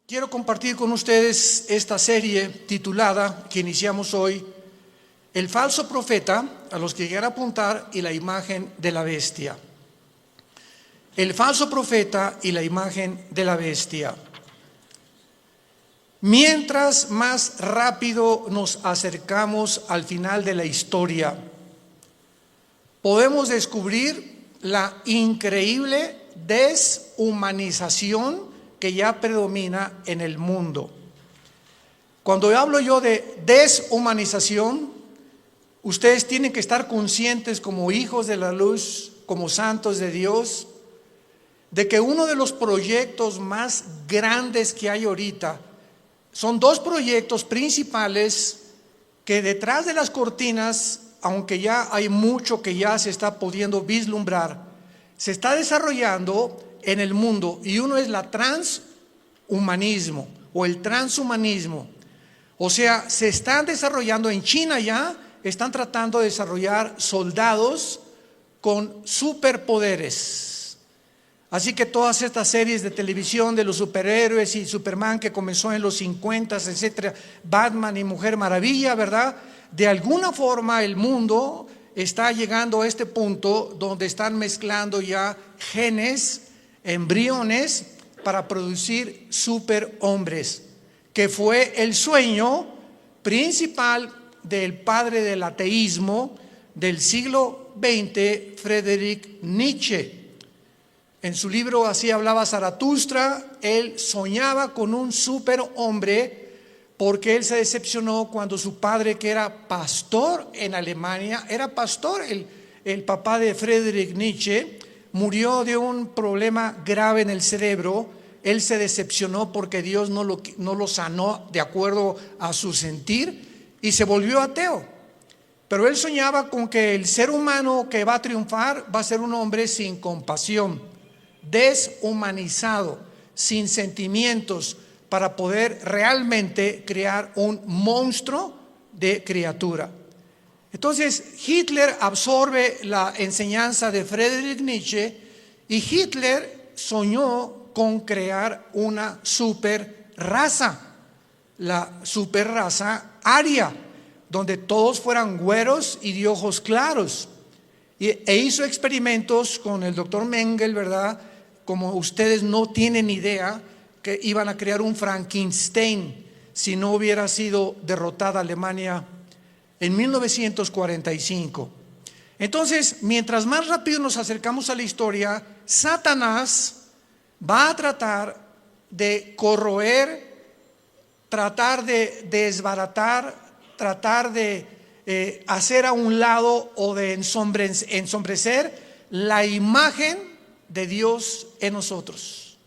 Quiero compartir con ustedes esta serie titulada, que iniciamos hoy, El falso profeta, a los que quieran apuntar, y la imagen de la bestia. El falso profeta y la imagen de la bestia. Mientras más rápido nos acercamos al final de la historia, podemos descubrir la increíble deshumanización que ya predomina en el mundo. Cuando hablo yo de deshumanización, ustedes tienen que estar conscientes como hijos de la luz, como santos de Dios, de que uno de los proyectos más grandes que hay ahorita son dos proyectos principales que detrás de las cortinas, aunque ya hay mucho que ya se está pudiendo vislumbrar, se está desarrollando en el mundo, y uno es la transhumanismo o el transhumanismo. O sea, se están desarrollando en China, ya están tratando de desarrollar soldados con superpoderes. Así que todas estas series de televisión de los superhéroes y Superman que comenzó en los 50, etcétera, Batman y Mujer Maravilla, ¿verdad? De alguna forma el mundo está llegando a este punto donde están mezclando ya genes, embriones, para producir superhombres, que fue el sueño principal del padre del ateísmo del siglo XX, Friedrich Nietzsche. En su libro Así hablaba Zaratustra, él soñaba con un superhombre porque él se decepcionó cuando su padre, que era pastor en Alemania, era pastor, el papá de Friedrich Nietzsche, murió de un problema grave en el cerebro. Él se decepcionó porque Dios no lo sanó de acuerdo a su sentir y se volvió ateo. Pero él soñaba con que el ser humano que va a triunfar va a ser un hombre sin compasión, deshumanizado, sin sentimientos, para poder realmente crear un monstruo de criatura. Entonces Hitler absorbe la enseñanza de Friedrich Nietzsche y Hitler soñó con crear una super raza, la super raza aria, donde todos fueran güeros y de ojos claros. E hizo experimentos con el doctor Mengele, ¿verdad? Como ustedes no tienen idea, que iban a crear un Frankenstein si no hubiera sido derrotada Alemania en 1945. Entonces, mientras más rápido nos acercamos a la historia, Satanás va a tratar de corroer, tratar de desbaratar, tratar de hacer a un lado o de ensombrecer la imagen de Dios en nosotros.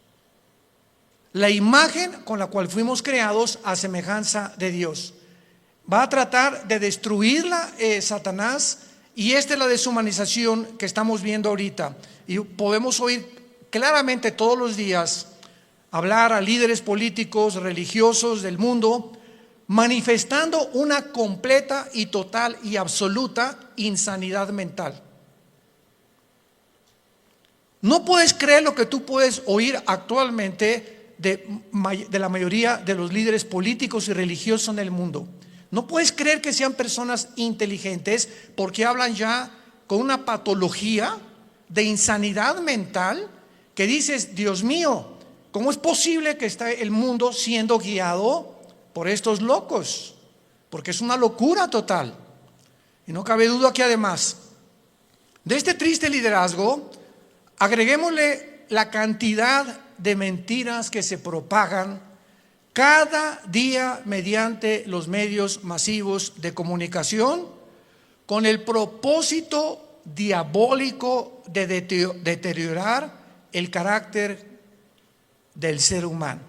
La imagen con la cual fuimos creados a semejanza de Dios. Va a tratar de destruirla Satanás, y esta es la deshumanización que estamos viendo ahorita. Y podemos oír claramente todos los días hablar a líderes políticos, religiosos del mundo, manifestando una completa y total y absoluta insanidad mental. No puedes creer lo que tú puedes oír actualmente de la mayoría de los líderes políticos y religiosos en el mundo. No puedes creer que sean personas inteligentes, porque hablan ya con una patología de insanidad mental que dices, Dios mío, ¿cómo es posible que esté el mundo siendo guiado por estos locos? Porque es una locura total. Y no cabe duda que además de este triste liderazgo, agreguémosle la cantidad de mentiras que se propagan cada día mediante los medios masivos de comunicación, con el propósito diabólico de deteriorar el carácter del ser humano.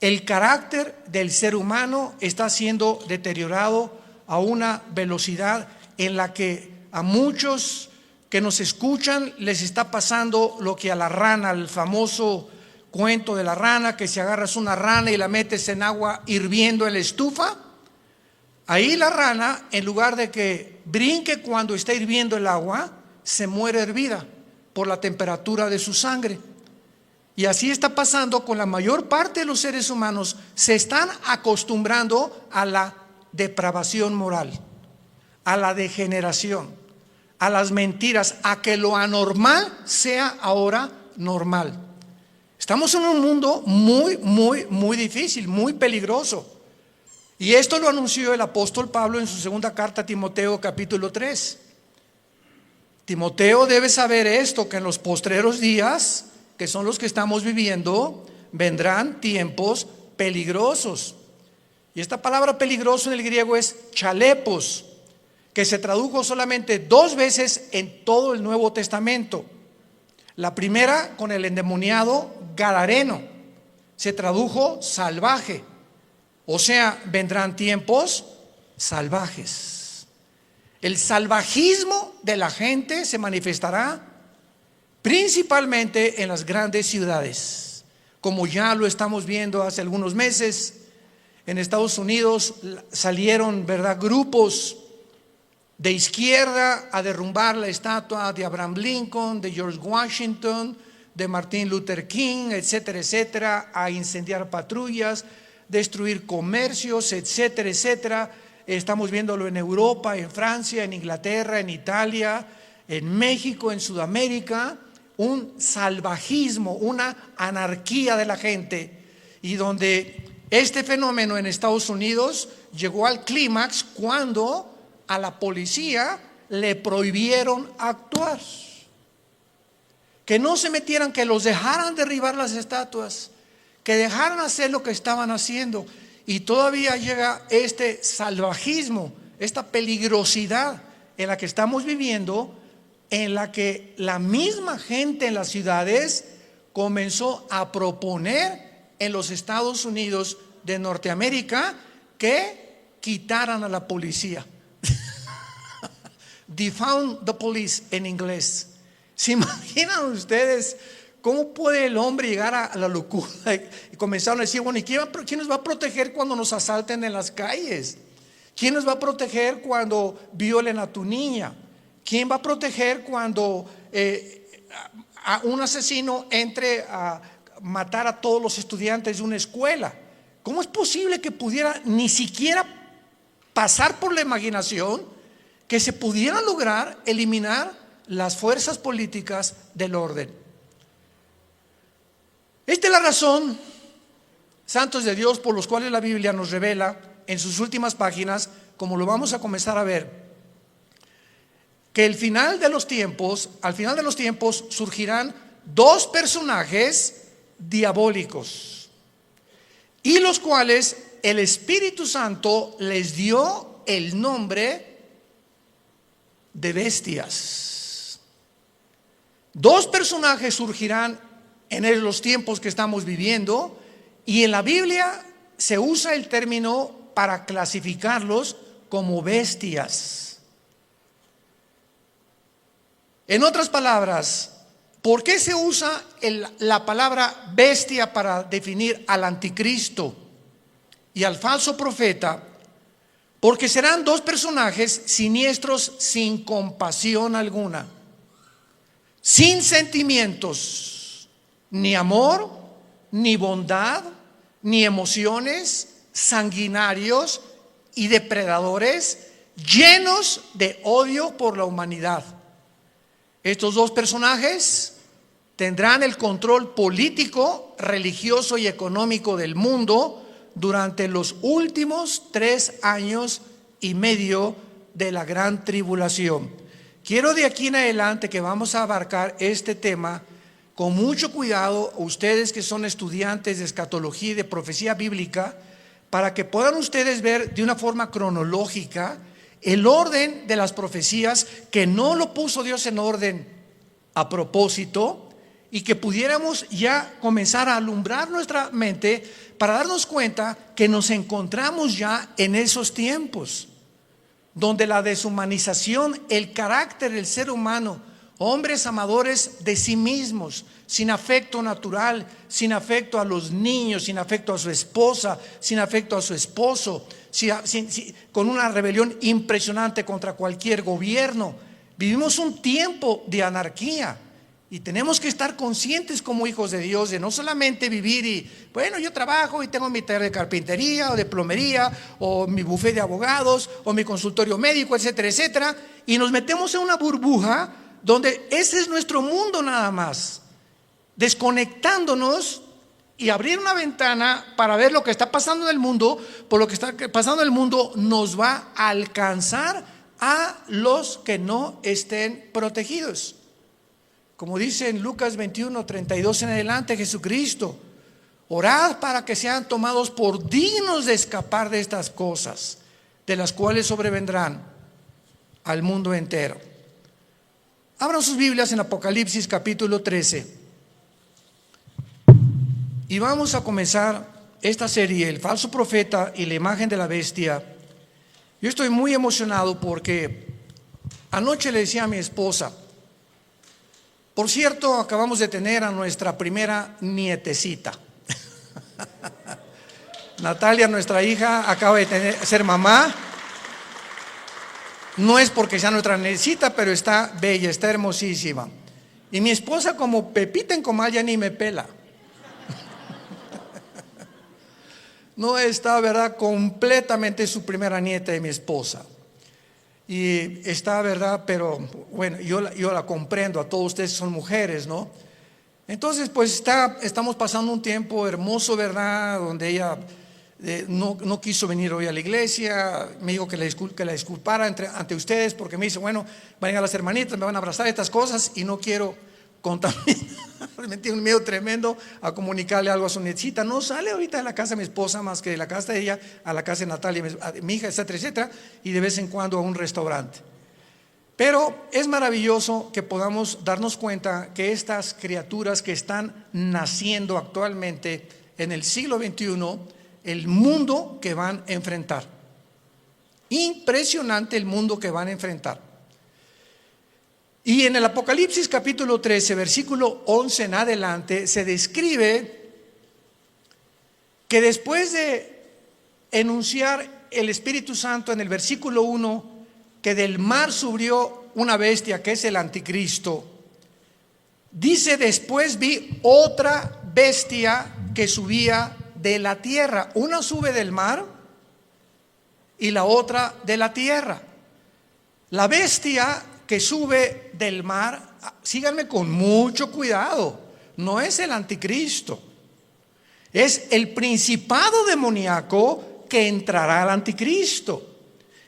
El carácter del ser humano está siendo deteriorado a una velocidad en la que a muchos que nos escuchan les está pasando lo que a la rana, el famoso cuento de la rana, que si agarras una rana y la metes en agua hirviendo en la estufa, ahí la rana, en lugar de que brinque cuando está hirviendo el agua, se muere hervida por la temperatura de su sangre. Y así está pasando con la mayor parte de los seres humanos. Se están acostumbrando a la depravación moral, a la degeneración, a las mentiras, a que lo anormal sea ahora normal. Estamos en un mundo muy difícil, muy peligroso. Y esto lo anunció el apóstol Pablo en su segunda carta a Timoteo, capítulo 3. Timoteo debe saber esto, que en los postreros días, que son los que estamos viviendo, vendrán tiempos peligrosos. Y esta palabra peligroso en el griego es chalepos, que se tradujo solamente 2 veces en todo el Nuevo Testamento. La primera con el endemoniado gadareno, se tradujo salvaje. O sea, vendrán tiempos salvajes. El salvajismo de la gente se manifestará principalmente en las grandes ciudades, como ya lo estamos viendo hace algunos meses. En Estados Unidos salieron, ¿verdad?, grupos de izquierda a derrumbar la estatua de Abraham Lincoln, de George Washington, de Martin Luther King, etcétera, etcétera, a incendiar patrullas, destruir comercios, etcétera, etcétera. Estamos viéndolo en Europa, en Francia, en Inglaterra, en Italia, en México, en Sudamérica. Un salvajismo, una anarquía de la gente, y donde este fenómeno en Estados Unidos llegó al clímax cuando a la policía le prohibieron actuar, que no se metieran, que los dejaran derribar las estatuas, que dejaran hacer lo que estaban haciendo. Y todavía llega este salvajismo, esta peligrosidad en la que estamos viviendo, en la que la misma gente en las ciudades comenzó a proponer en los Estados Unidos de Norteamérica que quitaran a la policía. Defund the police en inglés. ¿Se imaginan ustedes cómo puede el hombre llegar a la locura? Y comenzaron a decir, bueno, ¿y quién nos va a proteger cuando nos asalten en las calles? ¿Quién nos va a proteger cuando violen a tu niña? ¿Quién va a proteger cuando a un asesino entre a matar a todos los estudiantes de una escuela? ¿Cómo es posible que pudiera ni siquiera pasar por la imaginación que se pudiera lograr eliminar las fuerzas políticas del orden? Esta es la razón, santos de Dios, por los cuales la Biblia nos revela en sus últimas páginas, como lo vamos a comenzar a ver, que al final de los tiempos surgirán 2 personajes diabólicos, y los cuales el Espíritu Santo les dio el nombre de bestias. 2 personajes surgirán en los tiempos que estamos viviendo, y en la Biblia se usa el término para clasificarlos como bestias. En otras palabras, ¿por qué se usa la palabra bestia para definir al anticristo y al falso profeta? Porque serán 2 personajes siniestros, sin compasión alguna, sin sentimientos, ni amor, ni bondad, ni emociones, sanguinarios y depredadores, llenos de odio por la humanidad. Estos 2 personajes tendrán el control político, religioso y económico del mundo durante los últimos 3 años y medio de la gran tribulación. Quiero de aquí en adelante que vamos a abarcar este tema con mucho cuidado, ustedes que son estudiantes de escatología y de profecía bíblica, para que puedan ustedes ver de una forma cronológica el orden de las profecías, que no lo puso Dios en orden a propósito, y que pudiéramos ya comenzar a alumbrar nuestra mente para darnos cuenta que nos encontramos ya en esos tiempos donde la deshumanización, el carácter del ser humano, hombres amadores de sí mismos, sin afecto natural, sin afecto a los niños, sin afecto a su esposa, sin afecto a su esposo, con una rebelión impresionante contra cualquier gobierno. Vivimos un tiempo de anarquía, Y tenemos que estar conscientes como hijos de Dios de no solamente vivir y, bueno, yo trabajo y tengo mi taller de carpintería o de plomería o mi bufete de abogados o mi consultorio médico, etcétera, etcétera. Y nos metemos en una burbuja donde ese es nuestro mundo nada más, desconectándonos y abrir una ventana para ver lo que está pasando en el mundo. Por lo que está pasando en el mundo nos va a alcanzar a los que no estén protegidos. Como dice en Lucas 21, 32 en adelante, Jesucristo: orad para que sean tomados por dignos de escapar de estas cosas, de las cuales sobrevendrán al mundo entero. Abran sus Biblias en Apocalipsis capítulo 13. Y vamos a comenzar esta serie, el falso profeta y la imagen de la bestia. Yo estoy muy emocionado porque anoche le decía a mi esposa, por cierto, acabamos de tener a nuestra primera nietecita. Natalia, nuestra hija, acaba de ser mamá. No es porque sea nuestra nietecita, pero está bella, está hermosísima. Y mi esposa, como Pepita en comal, ya ni me pela. No está, ¿verdad?, completamente su primera nieta de mi esposa. Y está, ¿verdad? Pero bueno, yo la comprendo, a todos ustedes son mujeres, ¿no? Entonces, pues estamos pasando un tiempo hermoso, ¿verdad? Donde ella no quiso venir hoy a la iglesia. Me dijo que la disculpara ante ustedes, porque me dice, bueno, van a las hermanitas, me van a abrazar estas cosas y no quiero contaminar. Me tiene un miedo tremendo a comunicarle algo a su nietecita. No sale ahorita de la casa de mi esposa más que de la casa de ella a la casa de Natalia, mi hija, etcétera, etcétera, y de vez en cuando a un restaurante. Pero es maravilloso que podamos darnos cuenta que estas criaturas que están naciendo actualmente en el siglo XXI, el mundo que van a enfrentar. Impresionante el mundo que van a enfrentar. Y en el Apocalipsis capítulo 13, versículo 11 en adelante, se describe que después de enunciar el Espíritu Santo en el versículo 1, que del mar subió una bestia que es el anticristo, dice: después vi otra bestia que subía de la tierra. Una sube del mar y la otra de la tierra. La bestia que sube del mar, síganme con mucho cuidado, no es el anticristo, es el principado demoníaco que entrará al anticristo.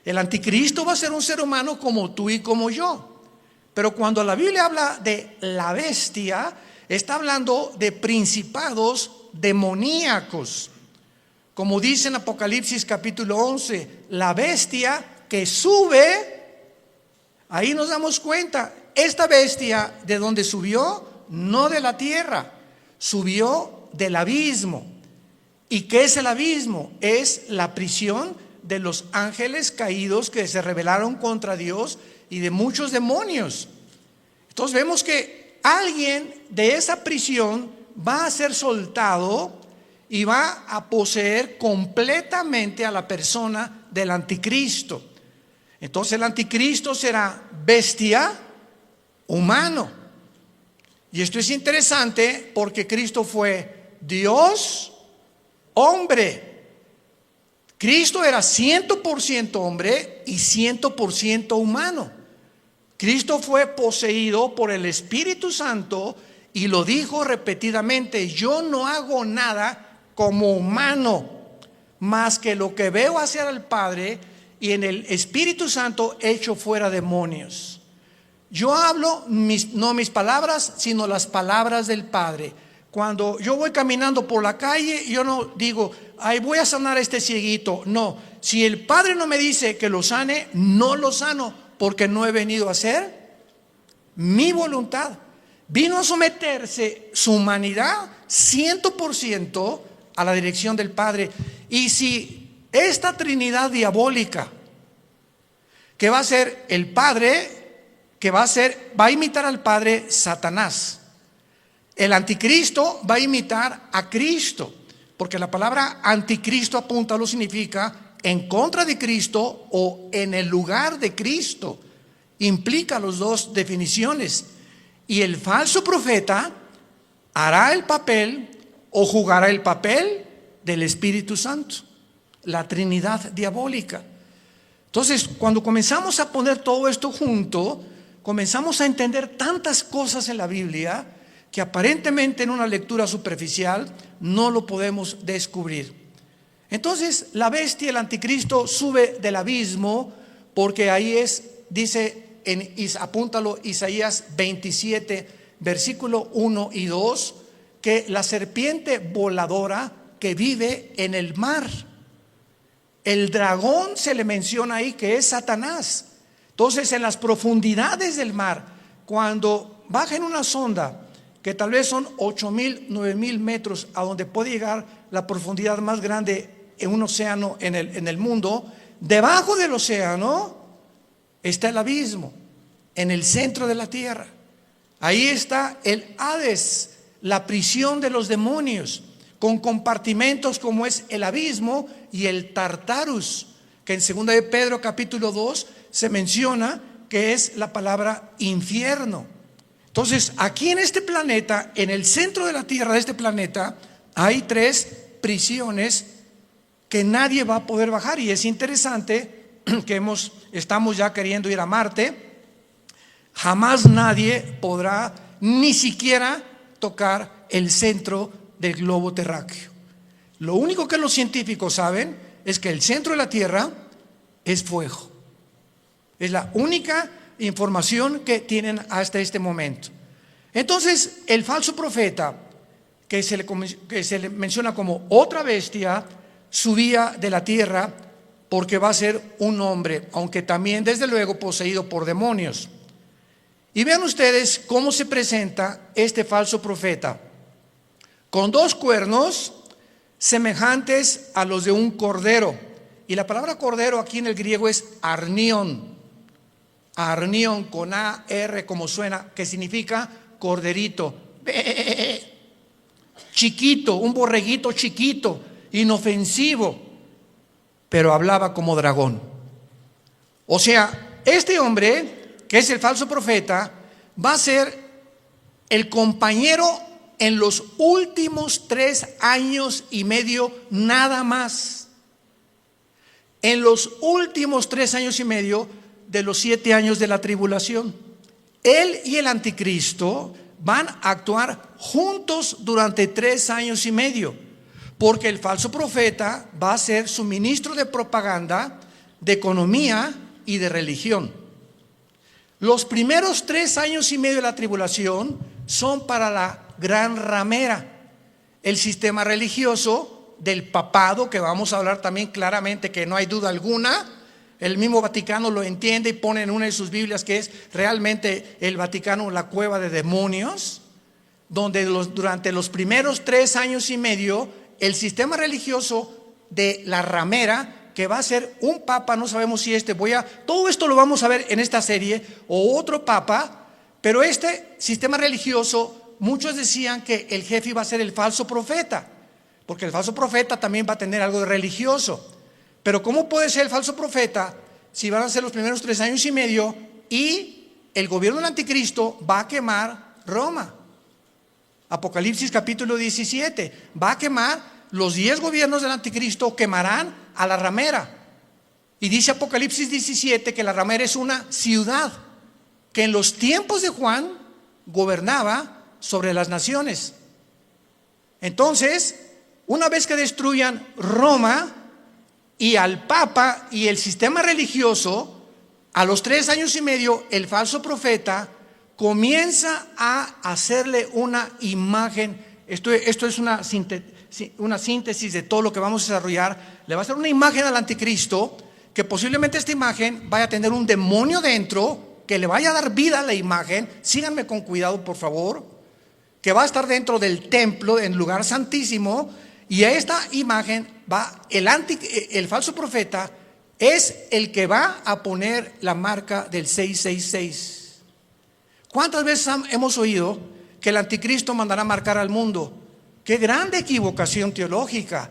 El anticristo va a ser un ser humano como tú y como yo, pero cuando la Biblia habla de la bestia, está hablando de principados demoníacos. Como dice en Apocalipsis capítulo 11, la bestia que sube. Ahí nos damos cuenta, esta bestia, ¿de dónde subió? No de la tierra, subió del abismo. ¿Y qué es el abismo? Es la prisión de los ángeles caídos que se rebelaron contra Dios y de muchos demonios. Entonces vemos que alguien de esa prisión va a ser soltado y va a poseer completamente a la persona del anticristo. Entonces el anticristo será bestia, humano. Y esto es interesante porque Cristo fue Dios, hombre. Cristo era 100% hombre y 100% humano. Cristo fue poseído por el Espíritu Santo y lo dijo repetidamente: yo no hago nada como humano, más que lo que veo hacer al Padre, y en el Espíritu Santo echo fuera demonios. Yo hablo no mis palabras, sino las palabras del Padre. Cuando yo voy caminando por la calle, yo no digo, ay, voy a sanar a este cieguito. No, si el Padre no me dice que lo sane, no lo sano, porque no he venido a hacer mi voluntad. Vino a someterse su humanidad 100% a la dirección del Padre. Y si esta Trinidad diabólica, que va a ser el Padre, va a imitar al Padre, Satanás. El anticristo va a imitar a Cristo, porque la palabra anticristo apúntalo significa en contra de Cristo o en el lugar de Cristo. Implica las dos definiciones. Y el falso profeta hará el papel o jugará el papel del Espíritu Santo, la Trinidad diabólica. Entonces, cuando comenzamos a poner todo esto junto, comenzamos a entender tantas cosas en la Biblia que aparentemente en una lectura superficial no lo podemos descubrir. Entonces, la bestia, el anticristo, sube del abismo, porque ahí dice, apúntalo, Isaías 27, versículo 1 y 2, que la serpiente voladora que vive en el mar. El dragón se le menciona ahí que es Satanás. Entonces, en las profundidades del mar, cuando baja en una sonda que tal vez son 8,000, 9,000 metros, a donde puede llegar la profundidad más grande en un océano en el mundo, debajo del océano está el abismo, en el centro de la tierra. Ahí está el Hades, la prisión de los demonios, con compartimentos como es el abismo y el Tartarus, que en 2 de Pedro capítulo 2 se menciona que es la palabra infierno. Entonces, aquí en este planeta, en el centro de la tierra de este planeta, hay 3 prisiones que nadie va a poder bajar. Y es interesante que estamos ya queriendo ir a Marte. Jamás nadie podrá ni siquiera tocar el centro del globo terráqueo. Lo único que los científicos saben es que el centro de la Tierra es fuego. Es la única información que tienen hasta este momento. Entonces, el falso profeta, que se le menciona como otra bestia, subía de la tierra porque va a ser un hombre, aunque también desde luego poseído por demonios. Y vean ustedes cómo se presenta este falso profeta, con 2 cuernos semejantes a los de un cordero. Y la palabra cordero aquí en el griego es arnión. Arnión con A-R como suena, que significa corderito. Chiquito, un borreguito chiquito, inofensivo, pero hablaba como dragón. O sea, este hombre, que es el falso profeta, va a ser el compañero en los últimos 3 años y medio nada más. En los últimos 3 años y medio de los 7 años de la tribulación. Él y el anticristo van a actuar juntos durante 3 años y medio, porque el falso profeta va a ser su ministro de propaganda, de economía y de religión. Los primeros 3 años y medio de la tribulación son para la gran ramera, el sistema religioso del papado, que vamos a hablar también claramente, que no hay duda alguna. El mismo Vaticano lo entiende y pone en una de sus Biblias que es realmente el Vaticano la cueva de demonios, donde durante los primeros 3 años y medio el sistema religioso de la ramera, que va a ser un papa, no sabemos si todo esto lo vamos a ver en esta serie, o otro papa, pero este sistema religioso, muchos decían que el jefe iba a ser el falso profeta, porque el falso profeta también va a tener algo de religioso. Pero ¿cómo puede ser el falso profeta si van a ser los primeros 3 años y medio y el gobierno del anticristo va a quemar Roma? Apocalipsis capítulo 17, va a quemar los 10 gobiernos del anticristo, quemarán a la ramera. Y dice Apocalipsis 17 que la ramera es una ciudad que en los tiempos de Juan gobernaba sobre las naciones. Entonces, una vez que destruyan Roma y al Papa y el sistema religioso, a los 3 años y medio, el falso profeta comienza a hacerle una imagen. Esto es una síntesis de todo lo que vamos a desarrollar. Le va a hacer una imagen al anticristo, que posiblemente esta imagen vaya a tener un demonio dentro, que le vaya a dar vida a la imagen. Síganme con cuidado, por favor. Que va a estar dentro del templo, en lugar santísimo. Y a esta imagen el falso profeta es el que va a poner la marca del 666. ¿Cuántas veces hemos oído que el anticristo mandará marcar al mundo? ¡Qué grande equivocación teológica!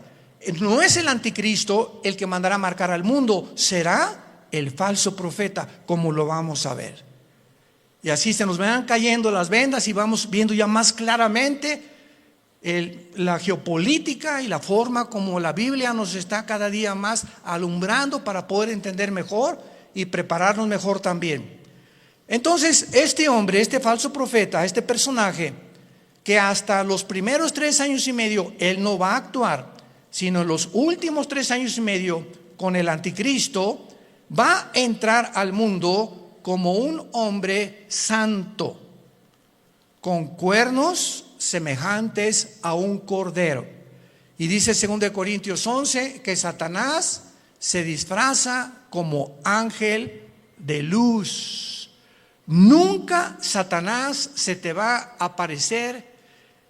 No es el anticristo el que mandará marcar al mundo, será el falso profeta, como lo vamos a ver. Y así se nos van cayendo las vendas y vamos viendo ya más claramente la geopolítica y la forma como la Biblia nos está cada día más alumbrando para poder entender mejor y prepararnos mejor también. Entonces, este hombre, este falso profeta, este personaje, que hasta los primeros 3 años y medio él no va a actuar, sino en los últimos 3 años y medio con el anticristo, va a entrar al mundo como un hombre santo, con cuernos semejantes a un cordero. Y dice 2 Corintios 11 que Satanás se disfraza como ángel de luz. Nunca Satanás se te va a aparecer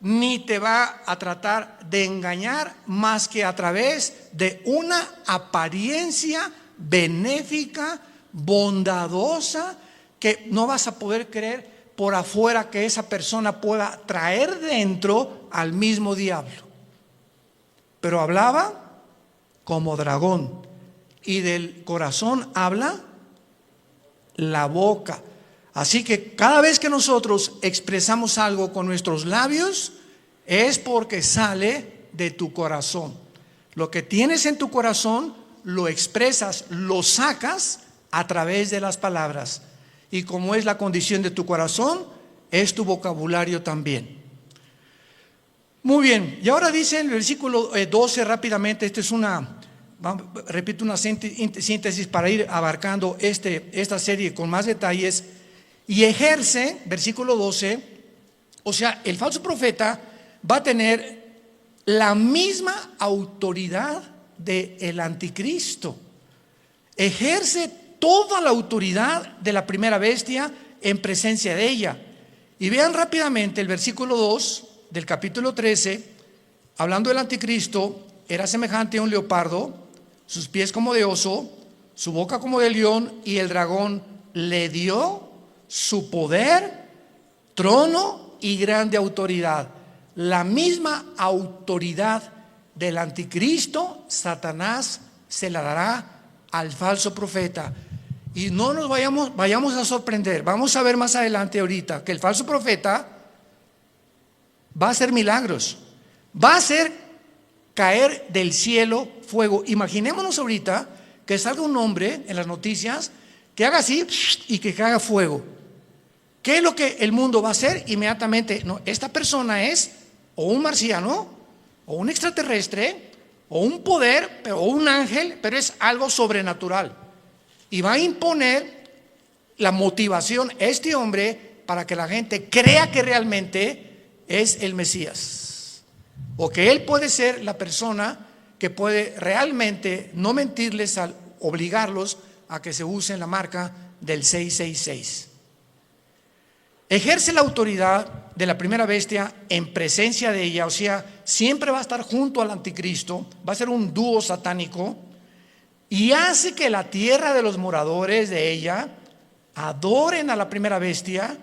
ni te va a tratar de engañar más que a través de una apariencia benéfica, bondadosa, que no vas a poder creer por afuera que esa persona pueda traer dentro al mismo diablo. Pero hablaba como dragón, y del corazón habla la boca. Así que cada vez que nosotros expresamos algo con nuestros labios, es porque sale de tu corazón. Lo que tienes en tu corazón lo expresas, lo sacas a través de las palabras. Y como es la condición de tu corazón, es tu vocabulario también. Muy bien, y ahora dice en el versículo 12 rápidamente, repito una síntesis para ir abarcando esta serie con más detalles. Y ejerce, versículo 12, o sea, el falso profeta va a tener la misma autoridad del anticristo. Ejerce toda la autoridad de la primera bestia en presencia de ella. Y vean rápidamente el versículo 2 del capítulo 13, hablando del anticristo, era semejante a un leopardo, sus pies como de oso, su boca como de león, y el dragón le dio su poder, trono y grande autoridad. La misma autoridad del anticristo, Satanás se la dará al falso profeta. Y no nos vayamos a sorprender. Vamos a ver más adelante ahorita que el falso profeta va a hacer milagros, va a hacer caer del cielo fuego. Imaginémonos ahorita que salga un hombre en las noticias que haga así y que caiga fuego. ¿Qué es lo que el mundo va a hacer inmediatamente? No, esta persona es o un marciano, o un extraterrestre, o un poder, o un ángel, pero es algo sobrenatural. Y va a imponer la motivación a este hombre para que la gente crea que realmente es el Mesías, o que él puede ser la persona que puede realmente no mentirles al obligarlos a que se usen la marca del 666. Ejerce la autoridad de la primera bestia en presencia de ella, o sea, siempre va a estar junto al anticristo, va a ser un dúo satánico, y hace que la tierra de los moradores de ella adoren a la primera bestia,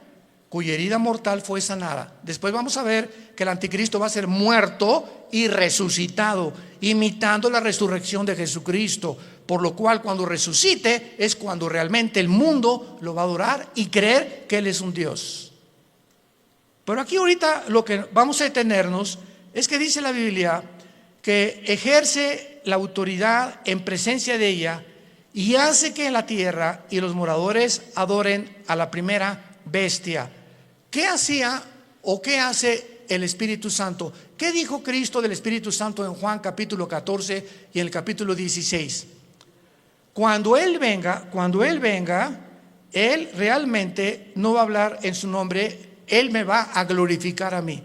cuya herida mortal fue sanada. Después vamos a ver que el anticristo va a ser muerto y resucitado, imitando la resurrección de Jesucristo, por lo cual cuando resucite es cuando realmente el mundo lo va a adorar y creer que Él es un Dios. Pero aquí ahorita lo que vamos a detenernos es que dice la Biblia que ejerce la autoridad en presencia de ella y hace que en la tierra y los moradores adoren a la primera bestia. ¿Qué hacía o qué hace el Espíritu Santo? ¿Qué dijo Cristo del Espíritu Santo en Juan capítulo 14 y en el capítulo 16? Cuando Él venga, Él realmente no va a hablar en su nombre, Él me va a glorificar a mí.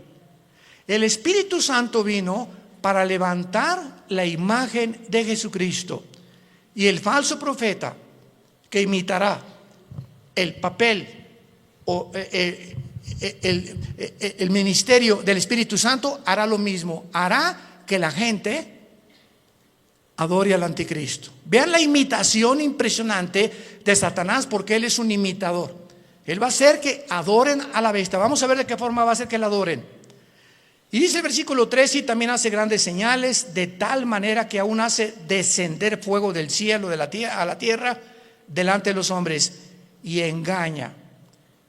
El Espíritu Santo vino para levantar la imagen de Jesucristo. Y el falso profeta que imitará el papel o el ministerio del Espíritu Santo hará lo mismo, hará que la gente adore al anticristo. Vean la imitación impresionante de Satanás, porque él es un imitador. Él va a hacer que adoren a la bestia. Vamos a ver de qué forma va a hacer que la adoren. Y dice el versículo 13, y también hace grandes señales, de tal manera que aún hace descender fuego del cielo a la tierra delante de los hombres, y engaña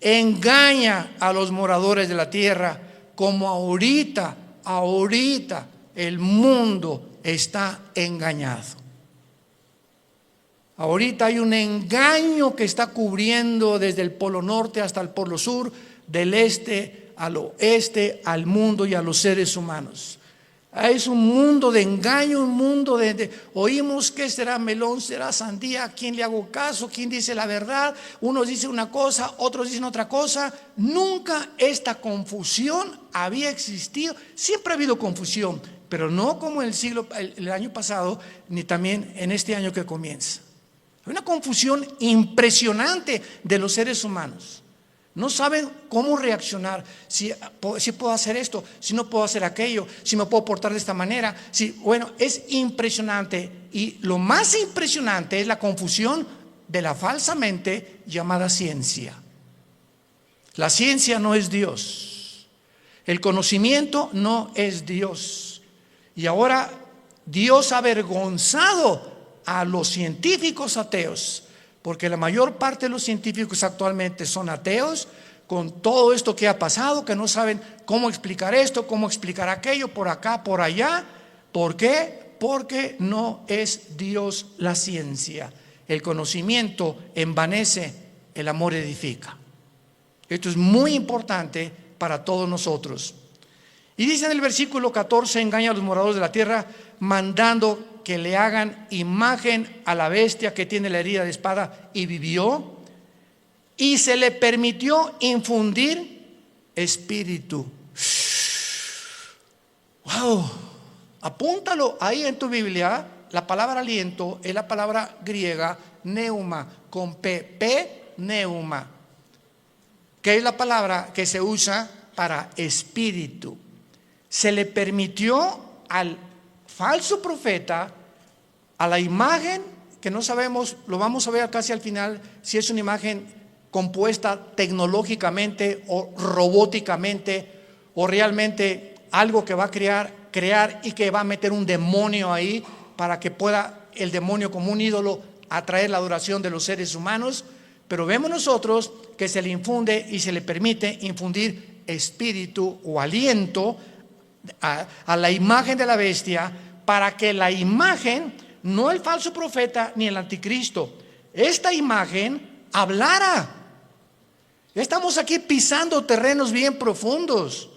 engaña a los moradores de la tierra, como ahorita el mundo está engañado. Ahorita hay un engaño que está cubriendo desde el polo norte hasta el polo sur, del este al oeste, al mundo y a los seres humanos. Es un mundo de engaño, un mundo oímos que será melón, será sandía, ¿a quién le hago caso? ¿Quién dice la verdad? Unos dicen una cosa, otros dicen otra cosa. Nunca esta confusión había existido. Siempre ha habido confusión, pero no como el año pasado, ni también en este año que comienza. Hay una confusión impresionante de los seres humanos. No saben cómo reaccionar, si puedo hacer esto, si no puedo hacer aquello, si me puedo portar de esta manera. Bueno, es impresionante. Y lo más impresionante es la confusión de la falsamente llamada ciencia. La ciencia no es Dios. El conocimiento no es Dios. Y ahora Dios ha avergonzado a los científicos ateos, porque la mayor parte de los científicos actualmente son ateos, con todo esto que ha pasado, que no saben cómo explicar esto, cómo explicar aquello, por acá, por allá. ¿Por qué? Porque no es Dios la ciencia. El conocimiento envanece, el amor edifica. Esto es muy importante para todos nosotros. Y dice en el versículo 14: engaña a los moradores de la tierra, mandando que le hagan imagen a la bestia que tiene la herida de espada y vivió, y se le permitió infundir espíritu. Wow, apúntalo ahí en tu Biblia. La palabra aliento es la palabra griega neuma, con P, neuma, que es la palabra que se usa para espíritu. Se le permitió al falso profeta, a la imagen que no sabemos, lo vamos a ver casi al final, si es una imagen compuesta tecnológicamente o robóticamente, o realmente algo que va a crear y que va a meter un demonio ahí para que pueda el demonio como un ídolo atraer la adoración de los seres humanos. Pero vemos nosotros que se le infunde y se le permite infundir espíritu o aliento a la imagen de la bestia, para que la imagen, no el falso profeta ni el anticristo, esta imagen hablara. Estamos aquí pisando terrenos bien profundos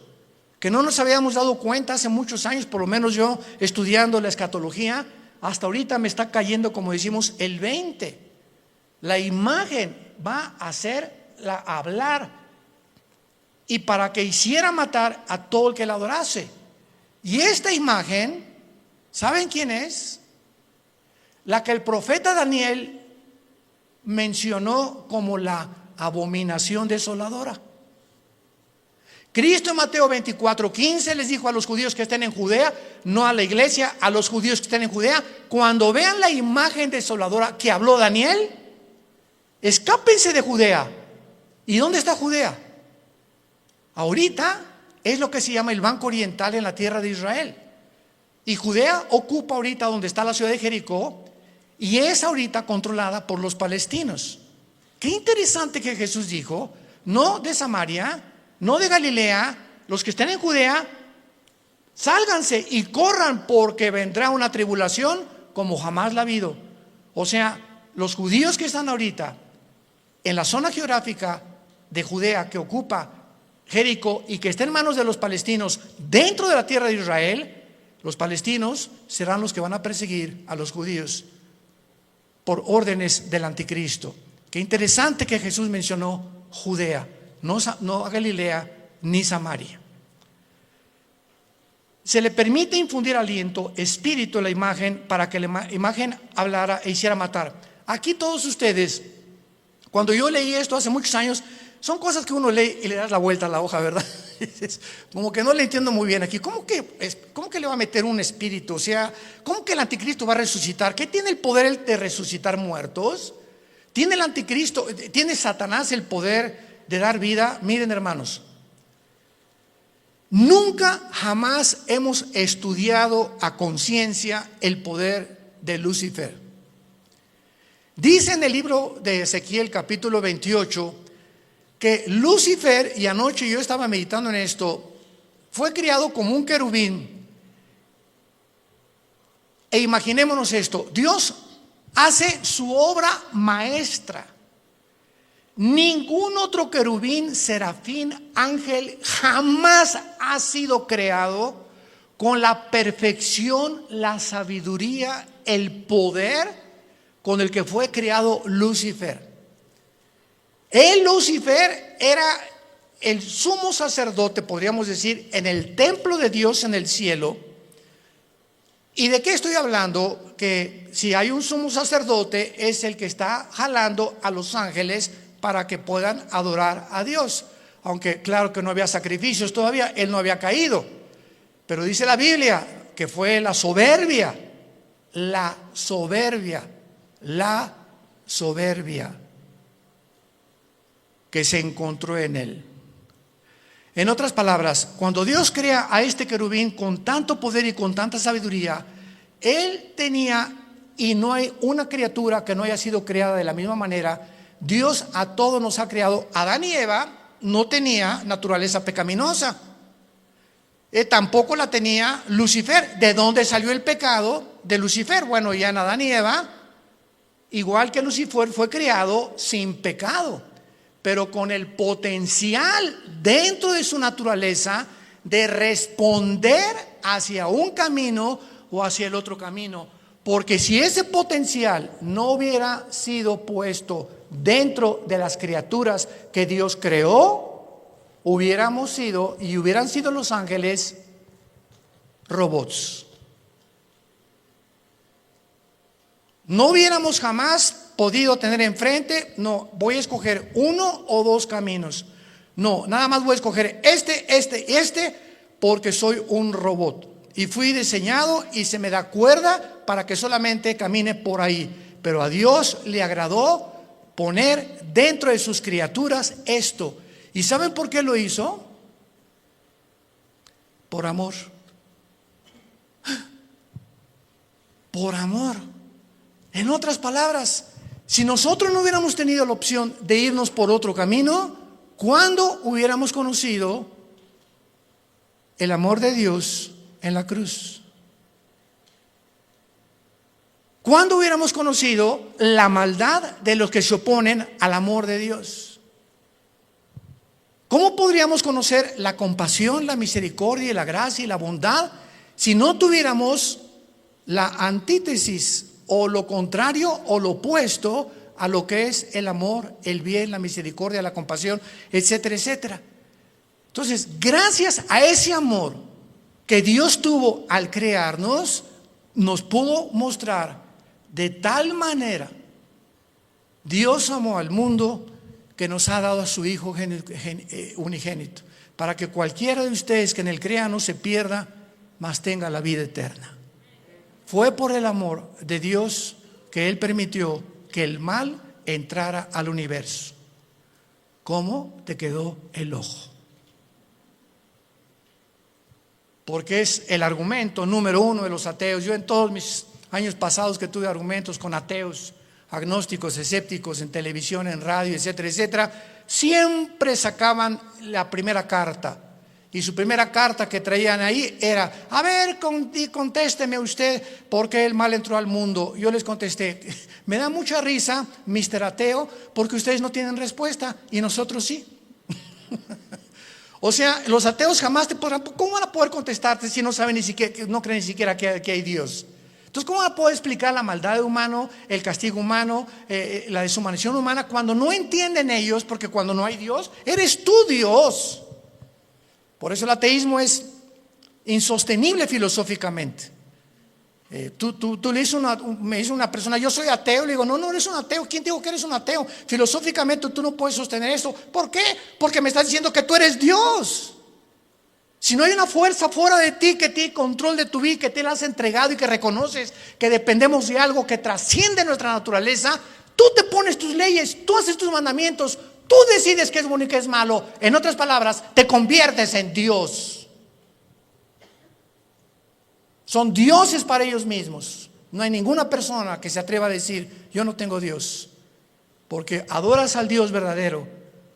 que no nos habíamos dado cuenta hace muchos años, por lo menos yo estudiando la escatología, hasta ahorita me está cayendo, como decimos, el 20. La imagen va a hacerla hablar, y para que hiciera matar a todo el que la adorase. Y esta imagen, ¿saben quién es? La que el profeta Daniel mencionó como la abominación desoladora. Cristo en Mateo 24:15 les dijo a los judíos que estén en Judea, no a la iglesia, a los judíos que estén en Judea: cuando vean la imagen desoladora que habló Daniel, escápense de Judea. ¿Y dónde está Judea? Ahorita es lo que se llama el Banco Oriental en la tierra de Israel. Y Judea ocupa ahorita donde está la ciudad de Jericó, y es ahorita controlada por los palestinos. Qué interesante que Jesús dijo: no de Samaria, no de Galilea, los que estén en Judea, sálganse y corran, porque vendrá una tribulación como jamás la ha habido. O sea, los judíos que están ahorita en la zona geográfica de Judea, que ocupa Jericó y que está en manos de los palestinos dentro de la tierra de Israel, los palestinos serán los que van a perseguir a los judíos por órdenes del anticristo. Qué interesante que Jesús mencionó Judea, no a Galilea ni Samaria. Se le permite infundir aliento, espíritu, a la imagen, para que la imagen hablara e hiciera matar. Aquí todos ustedes, cuando yo leí esto hace muchos años, son cosas que uno lee y le das la vuelta a la hoja, ¿verdad? Como que no le entiendo muy bien aquí. ¿Cómo que le va a meter un espíritu? O sea, ¿cómo que el anticristo va a resucitar? ¿Qué tiene el poder de resucitar muertos? ¿Tiene el anticristo, tiene Satanás el poder de dar vida? Miren, hermanos, nunca jamás hemos estudiado a conciencia el poder de Lucifer. Dice en el libro de Ezequiel capítulo 28 que Lucifer, y anoche yo estaba meditando en esto, fue criado como un querubín. E imaginémonos esto, Dios hace su obra maestra. Ningún otro querubín, serafín, ángel jamás ha sido creado con la perfección, la sabiduría, el poder con el que fue creado Lucifer. Lucifer era el sumo sacerdote, podríamos decir, en el templo de Dios en el cielo. ¿Y de qué estoy hablando? Que si hay un sumo sacerdote, es el que está jalando a los ángeles para que puedan adorar a Dios. Aunque claro que no había sacrificios todavía, él no había caído. Pero dice la Biblia que fue la soberbia que se encontró en él. En otras palabras, cuando Dios crea a este querubín con tanto poder y con tanta sabiduría, él tenía, y no hay una criatura que no haya sido creada de la misma manera. Dios a todos nos ha creado. Adán y Eva no tenía naturaleza pecaminosa, tampoco la tenía Lucifer. ¿De dónde salió el pecado de Lucifer? Bueno, ya en Adán y Eva, igual que Lucifer, fue creado sin pecado, pero con el potencial dentro de su naturaleza de responder hacia un camino o hacia el otro camino. Porque si ese potencial no hubiera sido puesto dentro de las criaturas que Dios creó, hubiéramos sido y hubieran sido los ángeles robots. No hubiéramos jamás podido tener enfrente, no, voy a escoger uno o dos caminos. No, nada más voy a escoger este, porque soy un robot. Y fui diseñado y se me da cuerda para que solamente camine por ahí. Pero a Dios le agradó poner dentro de sus criaturas esto. ¿Y saben por qué lo hizo? Por amor. Por amor. En otras palabras, si nosotros no hubiéramos tenido la opción de irnos por otro camino, ¿cuándo hubiéramos conocido el amor de Dios en la cruz? ¿Cuándo hubiéramos conocido la maldad de los que se oponen al amor de Dios? ¿Cómo podríamos conocer la compasión, la misericordia, la gracia y la bondad si no tuviéramos la antítesis o lo contrario o lo opuesto a lo que es el amor, el bien, la misericordia, la compasión, etcétera, etcétera? Entonces, gracias a ese amor que Dios tuvo al crearnos, nos pudo mostrar de tal manera. Dios amó al mundo que nos ha dado a su Hijo unigénito, para que cualquiera de ustedes que en él crea no se pierda, mas tenga la vida eterna. Fue por el amor de Dios que él permitió que el mal entrara al universo. ¿Cómo te quedó el ojo? Porque es el argumento número uno de los ateos. Yo en todos mis años pasados que tuve argumentos con ateos, agnósticos, escépticos, en televisión, en radio, etcétera, etcétera, siempre sacaban la primera carta. Y su primera carta que traían ahí era: a ver, contésteme usted, ¿por qué el mal entró al mundo? Yo les contesté: me da mucha risa, Mr. Ateo, porque ustedes no tienen respuesta y nosotros sí. O sea, los ateos jamás te podrán, ¿cómo van a poder contestarte si no saben ni siquiera, no creen ni siquiera que hay Dios? Entonces, ¿cómo van a poder explicar la maldad humana, el castigo humano, la deshumanización humana, cuando no entienden ellos? Porque cuando no hay Dios, eres tú Dios. Por eso el ateísmo es insostenible filosóficamente. Tú le dices me dice una persona: yo soy ateo. Le digo: no eres un ateo. ¿Quién te dijo que eres un ateo? Filosóficamente tú no puedes sostener esto. ¿Por qué? Porque me estás diciendo que tú eres Dios. Si no hay una fuerza fuera de ti que tiene control de tu vida, que te la has entregado y que reconoces que dependemos de algo que trasciende nuestra naturaleza, tú te pones tus leyes, tú haces tus mandamientos, tú decides qué es bueno y qué es malo. En otras palabras, te conviertes en Dios. Son dioses para ellos mismos. No hay ninguna persona que se atreva a decir: yo no tengo Dios, porque adoras al Dios verdadero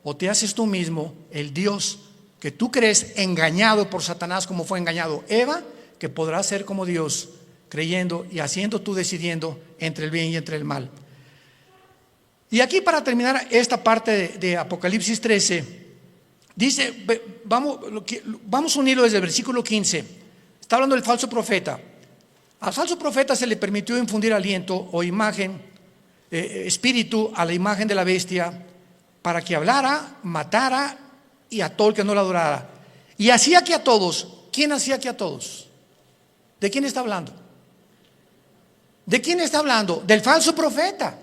o te haces tú mismo el Dios que tú crees, engañado por Satanás como fue engañado Eva, que podrás ser como Dios, creyendo y haciendo tú, decidiendo entre el bien y entre el mal. Y aquí, para terminar esta parte de Apocalipsis 13, dice, vamos a unirlo desde el versículo 15. Está hablando del falso profeta. Al falso profeta se le permitió infundir aliento o imagen, espíritu a la imagen de la bestia, para que hablara, matara y a todo el que no la adorara. Y hacía que a todos. ¿Quién hacía que a todos? ¿De quién está hablando? ¿De quién está hablando? Del falso profeta.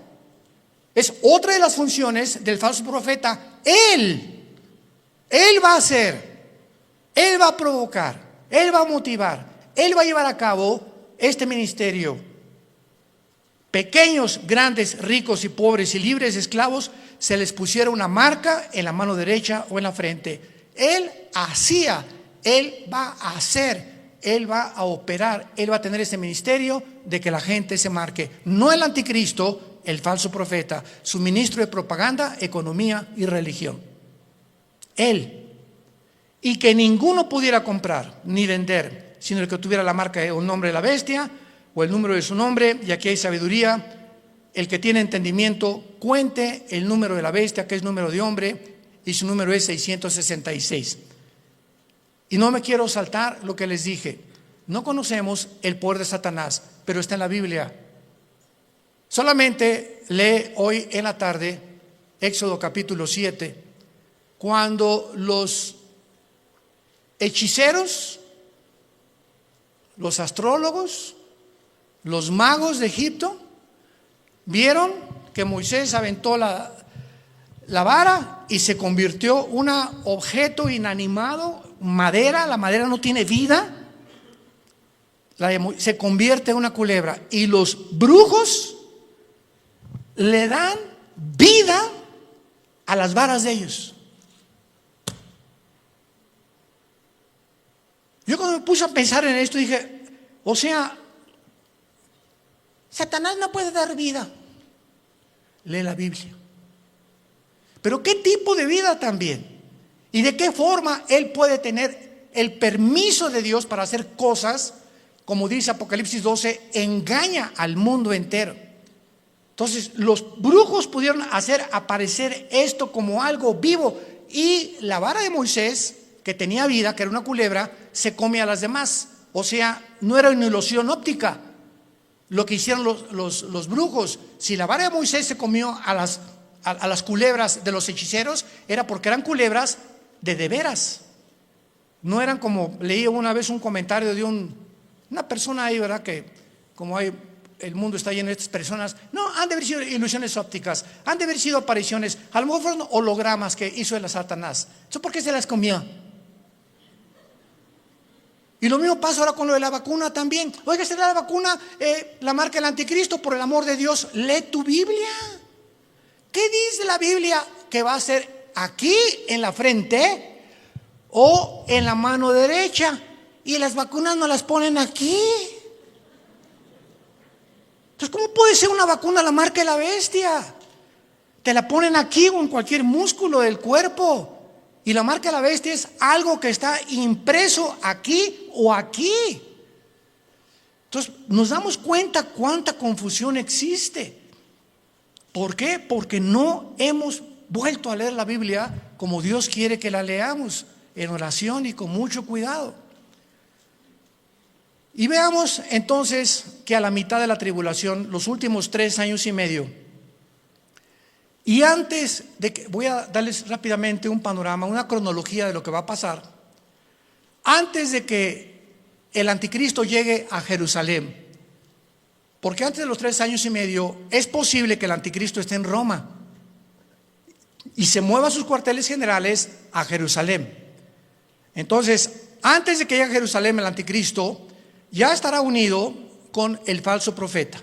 Es otra de las funciones del falso profeta. Él va a hacer, Él va a provocar, Él va a motivar, Él va a llevar a cabo este ministerio. Pequeños, grandes, ricos y pobres y libres, esclavos, se les pusiera una marca en la mano derecha o en la frente. Él hacía, Él va a hacer, Él va a operar, Él va a tener este ministerio de que la gente se marque. No el anticristo, el falso profeta, su ministro de propaganda, economía y religión. Él. Y que ninguno pudiera comprar ni vender, sino el que tuviera la marca o el nombre de la bestia o el número de su nombre. Y aquí hay sabiduría. El que tiene entendimiento, cuente el número de la bestia, que es número de hombre, y su número es 666. Y no me quiero saltar lo que les dije. No conocemos el poder de Satanás, pero está en la Biblia. Solamente lee hoy en la tarde Éxodo capítulo 7, cuando los hechiceros, los astrólogos, los magos de Egipto vieron que Moisés aventó la vara y se convirtió en un objeto inanimado, madera. La madera no tiene vida, se convierte en una culebra, y los brujos le dan vida a las varas de ellos. Yo cuando me puse a pensar en esto dije, o sea, Satanás no puede dar vida. Lee la Biblia. Pero ¿qué tipo de vida también? ¿Y de qué forma él puede tener el permiso de Dios para hacer cosas? Como dice Apocalipsis 12, engaña al mundo entero. Entonces los brujos pudieron hacer aparecer esto como algo vivo, y la vara de Moisés, que tenía vida, que era una culebra, se come a las demás. O sea, no era una ilusión óptica lo que hicieron los brujos. Si la vara de Moisés se comió a las culebras de los hechiceros, era porque eran culebras de veras. No eran como, leí una vez un comentario de una persona ahí, ¿verdad? Que como el mundo está lleno de estas personas, no, han de haber sido ilusiones ópticas, han de haber sido apariciones, a lo mejor fueron hologramas que hizo el Satanás. ¿Eso por qué se las comió? Y lo mismo pasa ahora con lo de la vacuna también. Oiga, ¿será la vacuna la marca del anticristo? Por el amor de Dios, lee tu Biblia. ¿Qué dice la Biblia que va a ser aquí en la frente o en la mano derecha? Y las vacunas no las ponen aquí. Entonces, ¿cómo puede ser una vacuna la marca de la bestia? Te la ponen aquí o en cualquier músculo del cuerpo. Y la marca de la bestia es algo que está impreso aquí o aquí. Entonces nos damos cuenta cuánta confusión existe. ¿Por qué? Porque no hemos vuelto a leer la Biblia como Dios quiere que la leamos, en oración y con mucho cuidado. Y veamos entonces que a la mitad de la tribulación, los últimos 3 años y medio, y antes de que, voy a darles rápidamente un panorama, una cronología de lo que va a pasar. Antes de que el anticristo llegue a Jerusalén, porque antes de los 3 años y medio es posible que el anticristo esté en Roma y se mueva sus cuarteles generales a Jerusalén. Entonces, antes de que llegue a Jerusalén el anticristo, ya estará unido con el falso profeta.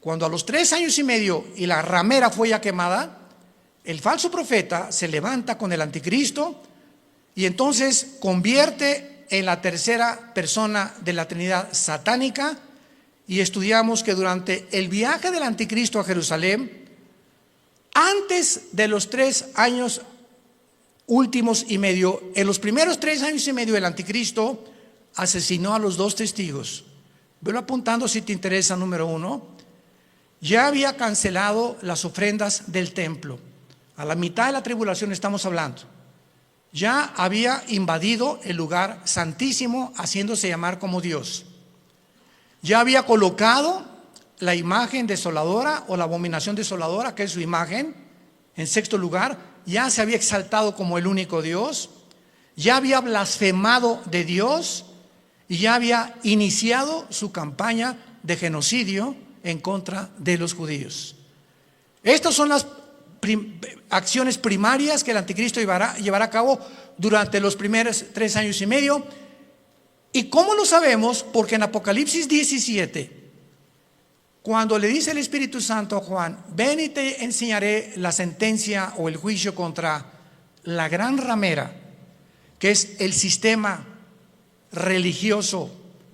Cuando a los 3 años y medio y la ramera fue ya quemada, el falso profeta se levanta con el anticristo y entonces convierte en la tercera persona de la Trinidad satánica. Y estudiamos que durante el viaje del anticristo a Jerusalén, Antes de los 3 años últimos y medio, en los primeros 3 años y medio, el anticristo asesinó a los 2 testigos. Velo apuntando si te interesa. Número 1, ya había cancelado las ofrendas del templo. A la mitad de la tribulación estamos hablando. Ya había invadido el lugar santísimo, haciéndose llamar como Dios. Ya había colocado la imagen desoladora o la abominación desoladora, que es su imagen, en 6.º lugar. Ya se había exaltado como el único Dios. Ya había blasfemado de Dios y ya había iniciado su campaña de genocidio en contra de los judíos. Estas son las acciones primarias que el anticristo llevará a cabo durante los primeros 3 años y medio. ¿Y cómo lo sabemos? Porque en Apocalipsis 17, cuando le dice el Espíritu Santo a Juan: ven y te enseñaré la sentencia o el juicio contra la gran ramera, que es el sistema religioso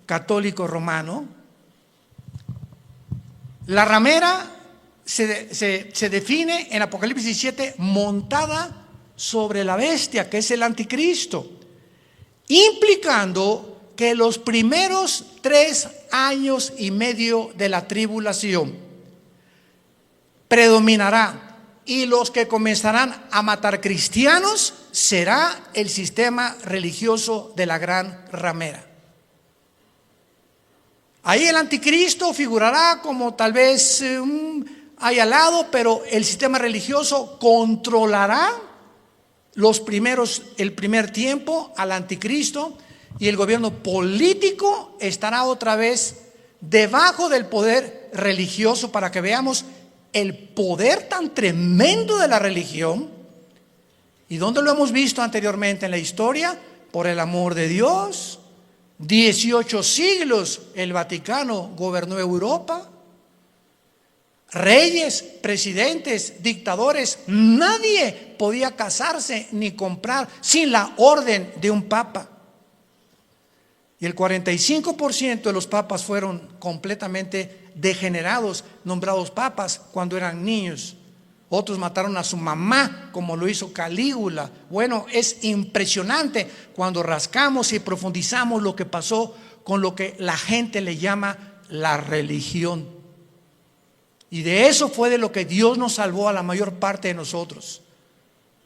católico romano. La ramera se define en Apocalipsis 17 montada sobre la bestia, que es el anticristo, implicando que los primeros 3 años y medio de la tribulación predominará, y los que comenzarán a matar cristianos será el sistema religioso de la gran ramera. Ahí el anticristo figurará como tal vez ahí al lado, pero el sistema religioso controlará el primer tiempo al anticristo, y el gobierno político estará otra vez debajo del poder religioso, para que veamos el poder tan tremendo de la religión. ¿Y dónde lo hemos visto anteriormente en la historia? Por el amor de Dios, 18 siglos el Vaticano gobernó Europa. Reyes, presidentes, dictadores, nadie podía casarse ni comprar sin la orden de un papa. Y el 45% de los papas fueron completamente degenerados, nombrados papas cuando eran niños. Otros mataron a su mamá, como lo hizo Calígula. Bueno, es impresionante cuando rascamos y profundizamos lo que pasó con lo que la gente le llama la religión. Y de eso fue de lo que Dios nos salvó a la mayor parte de nosotros.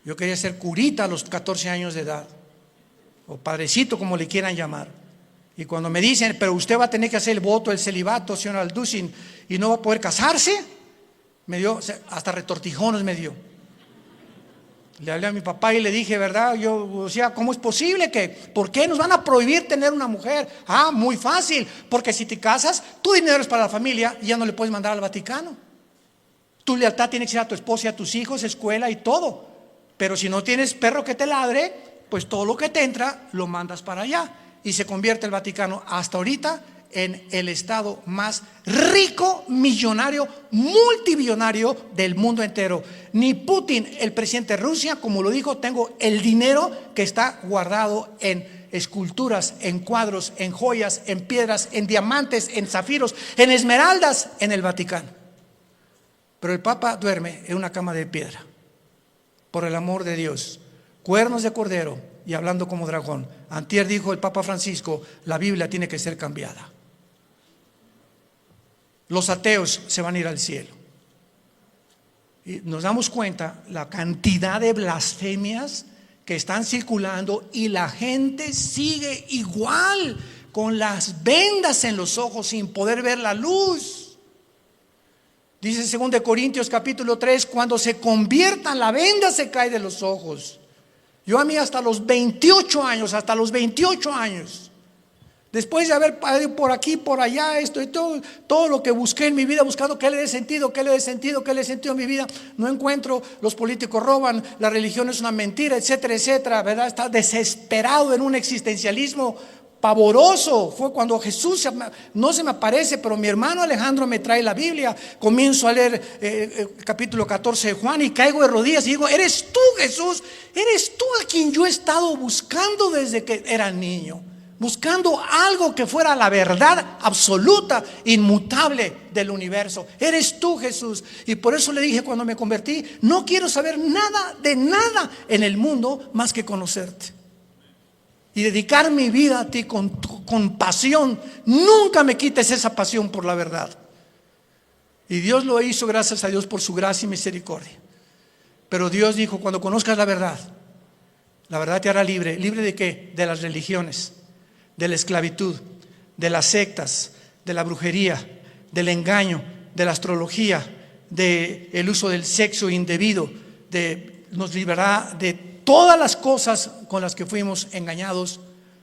Yo quería ser curita a los 14 años de edad, o padrecito, como le quieran llamar. Y cuando me dicen: pero usted va a tener que hacer el voto del celibato, señor Alducin, y no va a poder casarse, me dio, hasta retortijones me dio. Le hablé a mi papá y le dije: ¿verdad? Yo, o sea, ¿cómo es posible que, por qué nos van a prohibir tener una mujer? Ah, muy fácil, porque si te casas, tu dinero es para la familia y ya no le puedes mandar al Vaticano. Tu lealtad tiene que ser a tu esposa y a tus hijos, escuela y todo. Pero si no tienes perro que te ladre, pues todo lo que te entra lo mandas para allá. Y se convierte el Vaticano hasta ahorita en el estado más rico, millonario, multibillonario del mundo entero. Ni Putin, el presidente de Rusia, como lo dijo: tengo el dinero que está guardado en esculturas, en cuadros, en joyas, en piedras, en diamantes, en zafiros, en esmeraldas, en el Vaticano. Pero el Papa duerme en una cama de piedra, por el amor de Dios. Cuernos de cordero y hablando como dragón. Antier dijo el Papa Francisco: la Biblia tiene que ser cambiada. Los ateos se van a ir al cielo. Y nos damos cuenta la cantidad de blasfemias que están circulando, y la gente sigue igual, con las vendas en los ojos, sin poder ver la luz. Dice 2 Corintios capítulo 3: cuando se conviertan, la venda se cae de los ojos. Yo a mí hasta los 28 años, después de haber ido por aquí, por allá, esto y todo lo que busqué en mi vida, buscando qué le dé sentido a mi vida, no encuentro. Los políticos roban, la religión es una mentira, etcétera, etcétera, ¿verdad? Está desesperado en un existencialismo pavoroso. Fue cuando Jesús no se me aparece, pero mi hermano Alejandro me trae la Biblia. Comienzo a leer capítulo 14 de Juan y caigo de rodillas y digo: eres tú, Jesús, eres tú a quien yo he estado buscando desde que era niño. buscando algo que fuera la verdad absoluta, inmutable del universo. Eres tú, Jesús. Y por eso le dije cuando me convertí: no quiero saber nada de nada en el mundo más que conocerte y dedicar mi vida a ti con pasión. Nunca me quites esa pasión por la verdad. Y Dios lo hizo, gracias a Dios, por su gracia y misericordia. Pero Dios dijo: cuando conozcas la verdad te hará libre. ¿Libre de qué? De las religiones, de la esclavitud, de las sectas, de la brujería, del engaño, de la astrología, del uso del sexo indebido. Nos librará de todas las cosas con las que fuimos engañados,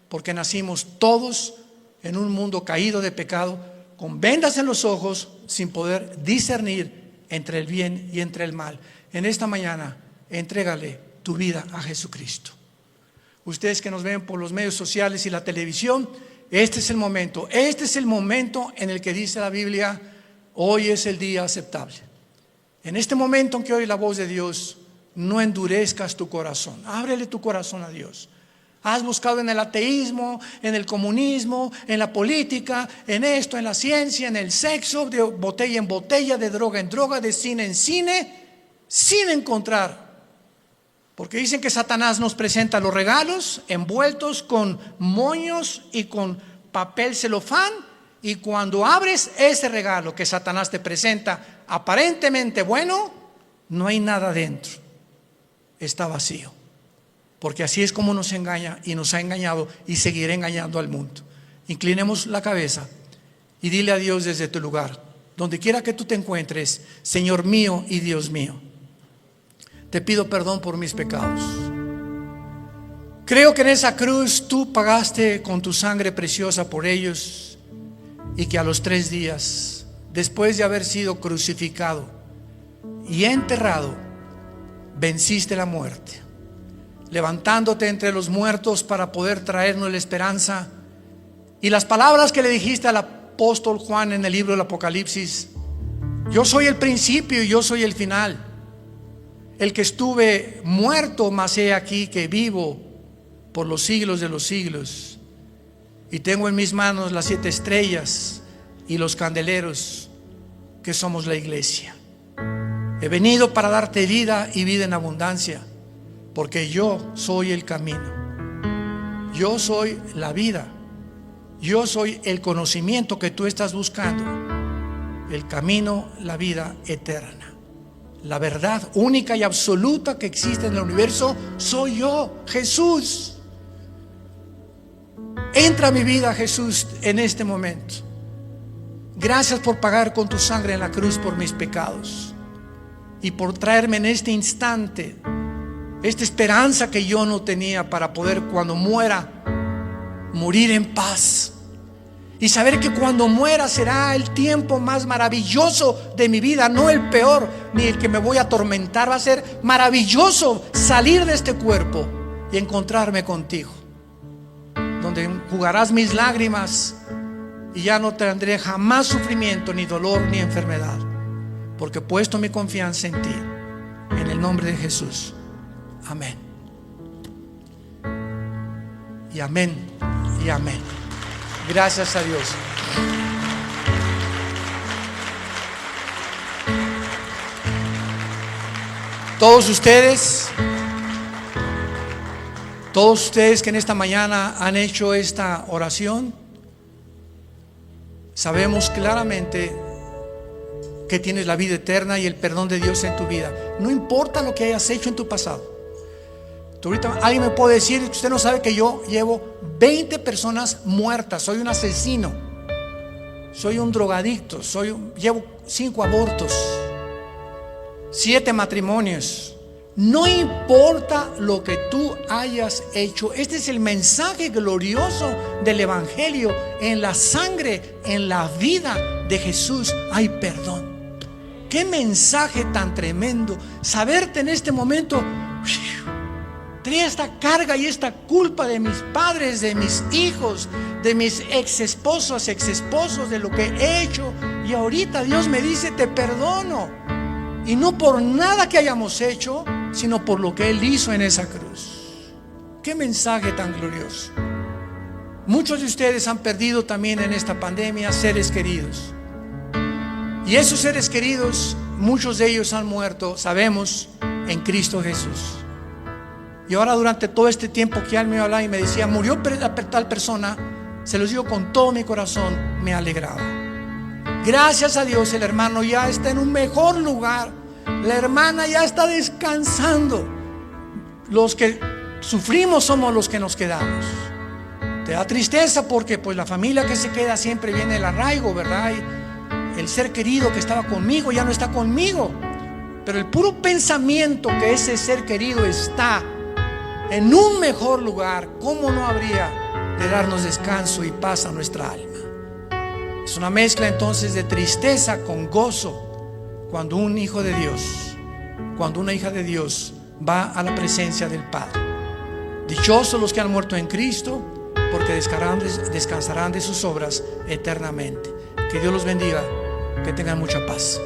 porque nacimos todos en un mundo caído de pecado, con vendas en los ojos, sin poder discernir entre el bien y entre el mal. En esta mañana, entrégale tu vida a Jesucristo. Ustedes que nos ven por los medios sociales y la televisión, este es el momento en el que dice la Biblia: hoy es el día aceptable. En este momento en que oye la voz de Dios, no endurezcas tu corazón, ábrele tu corazón a Dios. Has buscado en el ateísmo, en el comunismo, en la política, en esto, en la ciencia, en el sexo, de botella en botella, de droga en droga, de cine en cine, sin encontrar. Porque dicen que Satanás nos presenta los regalos envueltos con moños y con papel celofán, y cuando abres ese regalo que Satanás te presenta, aparentemente bueno, no hay nada dentro, está vacío. Porque así es como nos engaña y nos ha engañado y seguirá engañando al mundo. Inclinemos la cabeza y dile a Dios desde tu lugar, donde quiera que tú te encuentres: Señor mío y Dios mío, te pido perdón por mis pecados. Creo que en esa cruz tú pagaste con tu sangre preciosa por ellos, y que a los 3 días, después de haber sido crucificado y enterrado, venciste la muerte, levantándote entre los muertos para poder traernos la esperanza. Y las palabras que le dijiste al apóstol Juan en el libro del Apocalipsis: yo soy el principio y yo soy el final, el que estuve muerto, mas he aquí que vivo por los siglos de los siglos, y tengo en mis manos las 7 estrellas y los candeleros, que somos la iglesia. He venido para darte vida y vida en abundancia, porque yo soy el camino, yo soy la vida, yo soy el conocimiento que tú estás buscando, el camino, la vida eterna, la verdad única y absoluta que existe en el universo. Soy yo, Jesús. Entra a mi vida, Jesús, en este momento. Gracias por pagar con tu sangre en la cruz por mis pecados, y por traerme en este instante esta esperanza que yo no tenía, para poder, cuando muera, morir en paz, y saber que cuando muera será el tiempo más maravilloso de mi vida, no el peor ni el que me voy a atormentar. Va a ser maravilloso salir de este cuerpo y encontrarme contigo, donde enjugarás mis lágrimas y ya no tendré jamás sufrimiento, ni dolor, ni enfermedad, porque he puesto mi confianza en ti. En el nombre de Jesús. Amén. Y amén. Y amén. Gracias a Dios. Todos ustedes que en esta mañana han hecho esta oración, sabemos claramente que tienes la vida eterna y el perdón de Dios en tu vida. No importa lo que hayas hecho en tu pasado. Ahorita alguien me puede decir que usted no sabe que yo llevo 20 personas muertas, soy un asesino, soy un drogadicto, llevo 5 abortos, 7 matrimonios. No importa lo que tú hayas hecho, este es el mensaje glorioso del Evangelio. En la sangre, en la vida de Jesús hay perdón. Qué mensaje tan tremendo, saberte en este momento: tenía esta carga y esta culpa de mis padres, de mis hijos, de mis exesposos, de lo que he hecho, y ahorita Dios me dice: te perdono. Y no por nada que hayamos hecho, sino por lo que Él hizo en esa cruz. Qué mensaje tan glorioso. Muchos de ustedes han perdido también en esta pandemia seres queridos. Y esos seres queridos, muchos de ellos han muerto, sabemos, en Cristo Jesús. Y ahora durante todo este tiempo que él me hablaba y me decía, murió tal persona, se los digo con todo mi corazón, me alegraba. Gracias a Dios, el hermano ya está en un mejor lugar. La hermana ya está descansando. Los que sufrimos somos los que nos quedamos. Te da tristeza porque pues la familia que se queda siempre viene el arraigo, ¿verdad? Y el ser querido que estaba conmigo ya no está conmigo. Pero el puro pensamiento que ese ser querido está en un mejor lugar, ¿cómo no habría de darnos descanso y paz a nuestra alma? Es una mezcla entonces de tristeza con gozo cuando un hijo de Dios, cuando una hija de Dios va a la presencia del Padre. Dichosos los que han muerto en Cristo, porque descansarán de sus obras eternamente. Que Dios los bendiga, que tengan mucha paz.